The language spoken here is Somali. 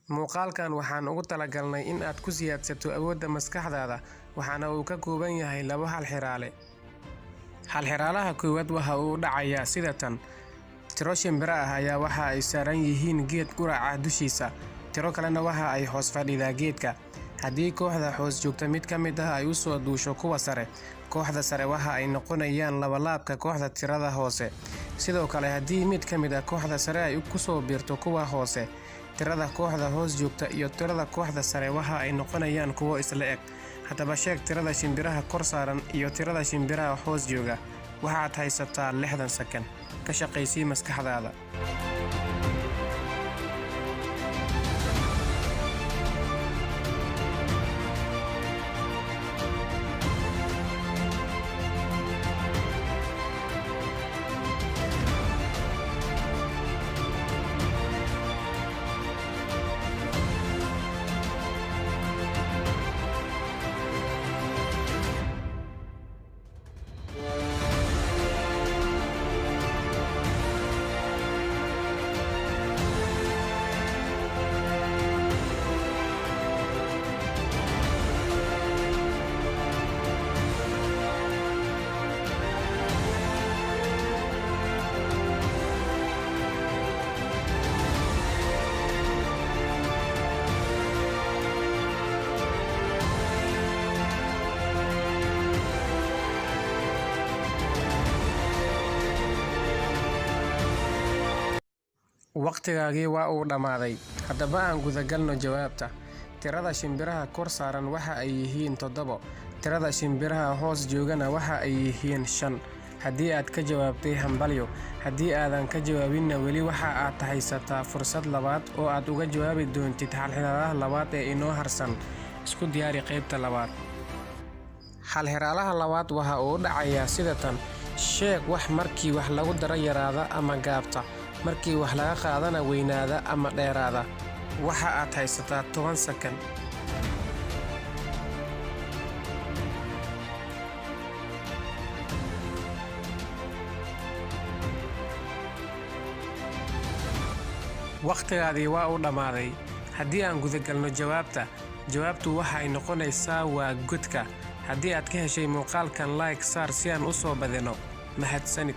Muuqaalkan waxaan ugu talagalnay in aad ku siyaadsato awoodda maskaxdaada waxaana uu ka kooban yahay laba halxiraale. Halxiraalaha koowaad waxa uu u dhacayaa sida tan: tiro shimbiro ah ayaa waxa ay saaran yihiin geed quraca dushiisa, tiro kalena waxa ay hoos fadhidaa geedka. Haddii kooxda hoos joogta mid ka mid ah ay u soo duusho kuwa sare, kooxda sare waxa ay noqonayaan labalaabka kooxda tirada hoose. Sidoo kale, haddii mid ka mid ah kooxda sare ay ku soo biirto kuwa hoose, tirada kooxda hoos joogta iyo tirada kooxda sare waxa ay noqonayaan kuwo isla eg. Haddaba sheeg tirada shimbiraha kor saaran iyo tirada shimbiraha hoos jooga. Waxaad haysataa 60 sakan. Ka shaqaysii maskaxdaada. Waqtigaagii waa uu dhammaaday. Haddaba aan gudagalno jawaabta. Tirada shimbiraha kor saaran waxa ay yihiin 7, tirada shimbiraha hoos joogana waxa ay yihiin 5. Haddii aad ka jawaabtay, hambalyo. Haddii aadan ka jawaabinna, weli waxa aad haysataa fursad labaad oo aad uga jawaabi doontid halxiraalaha labaad ee inoo harsan. Isku diyaari qaybta labaad. Halxiraalaha labaad waxa uu u dhacayaa sida tan: sheeg wax markii wax lagu daro yaraada ama gaabta, markii wax laga qaadana weynaada ama dheeraada. Waxa aad haysataa 10 sakan. Waqtigaadii waa uu dhammaaday. Haddii aan gudagalno jawaabta, jawaabtu waxay noqonaysaa waa godka. Haddii aad ka heshay muuqaalkan, like saar si aan u soo badino. Mahadsanid.